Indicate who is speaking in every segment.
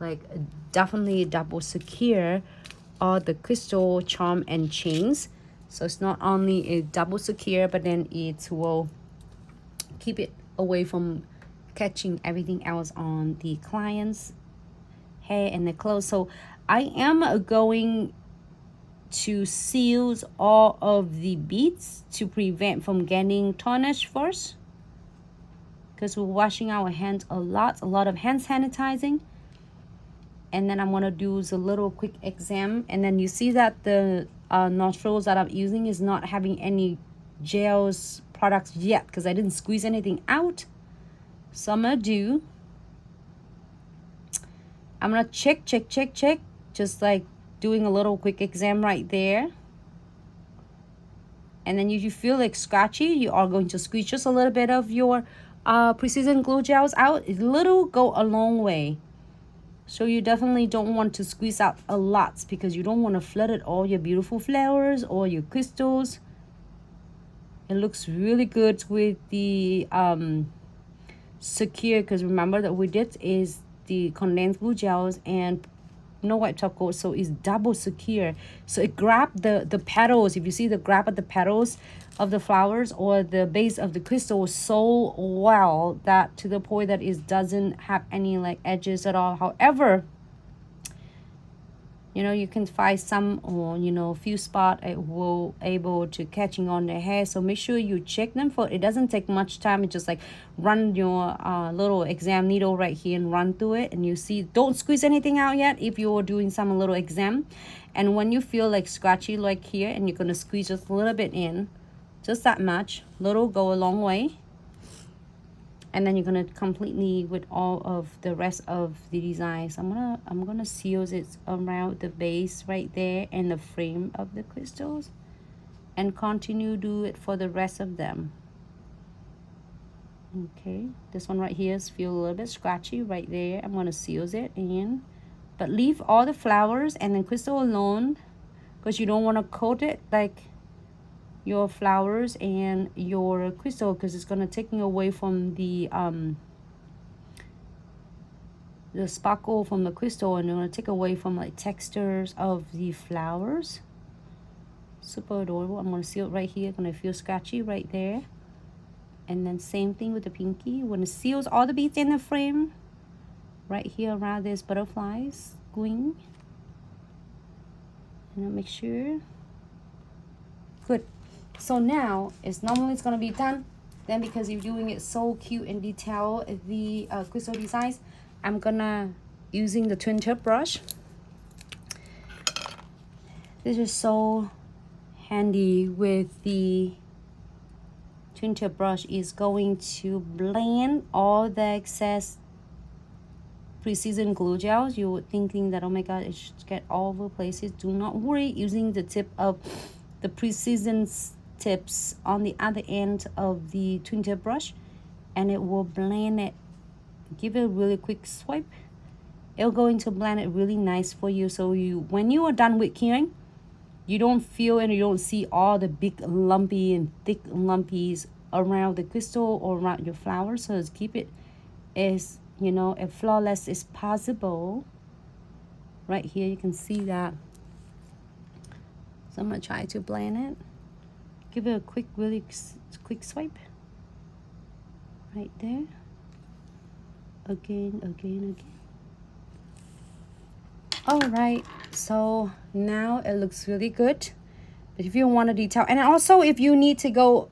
Speaker 1: like definitely double secure all the crystal charm and chains. So it's not only a double secure, but then it will keep it away from catching everything else on the client's hair and the clothes. So I am going to seal all of the beads to prevent from getting tarnished first, because we're washing our hands a lot of hand sanitizing. And then I'm going to do a little quick exam, and then you see that the nostrils that I'm using is not having any gels products yet because I didn't squeeze anything out. So I'm going to check, just like doing a little quick exam right there. And then if you feel like scratchy, you are going to squeeze just a little bit of your precision glue gels out. A little go a long way. So you definitely don't want to squeeze out a lot because you don't want to flood it all your beautiful flowers or your crystals. It looks really good with the secure, because remember that we did is the condensed glue gels and no white top coat, so it's double secure. So it grabbed the petals. If you see the grab at the petals of the flowers or the base of the crystal so well that to the point that it doesn't have any like edges at all. However, you know, you can find some or, you know, a few spots it will able to catching on the hair. So make sure you check them for, it doesn't take much time. It's just like run your little exam needle right here and run through it. And you see, don't squeeze anything out yet if you're doing some little exam. And when you feel like scratchy like here, and you're going to squeeze just a little bit in, just that much, little go a long way. And then you're gonna completely with all of the rest of the designs. I'm gonna seal it around the base right there and the frame of the crystals, and continue do it for the rest of them. Okay, this one right here is feel a little bit scratchy right there. I'm gonna seal it in, but leave all the flowers and then crystal alone, because you don't want to coat it like your flowers and your crystal, because it's going to take away from the sparkle from the crystal, and you're going to take away from like textures of the flowers. Super adorable. I'm going to seal it right here. Going to feel scratchy right there. And then same thing with the pinky. When it seals all the beads in the frame right here around this butterflies wing, and I'll make sure. Good. So now it's normally it's gonna be done. Then because you're doing it so cute and detail the crystal designs, I'm gonna using the twin tip brush. This is so handy with the twin tip brush. Is going to blend all the excess precision glue gels. You were thinking that, oh my god, it should get all over places. Do not worry, using the tip of the precision tips on the other end of the twin tip brush, and it will blend it. Give it a really quick swipe. It'll going to blend it really nice for you, so you, when you are done with keying, you don't feel and you don't see all the big lumpy and thick lumpies around the crystal or around your flowers. So just keep it as, you know, as flawless as possible. Right here you can see that. So I'm gonna try to blend it. Give it a quick, really quick swipe. Right there. Again. All right, so now it looks really good. But if you want to detail, and also if you need to go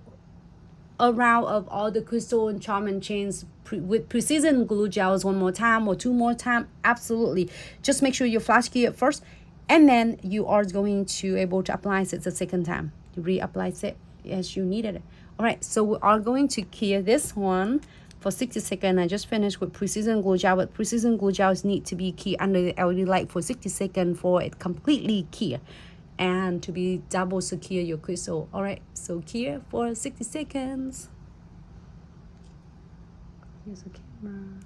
Speaker 1: around of all the crystal and charm and chains with precision glue gels one more time or two more time, absolutely. Just make sure you flash key it first, and then you are going to able to apply it the second time. You reapply it as you needed it. All right, so we are going to key this one for 60 seconds. I just finished with precision glue gel, but precision glue gels need to be keyed under the LED light for 60 seconds for it completely key and to be double secure your crystal. All right, so key for 60 seconds. Here's the camera.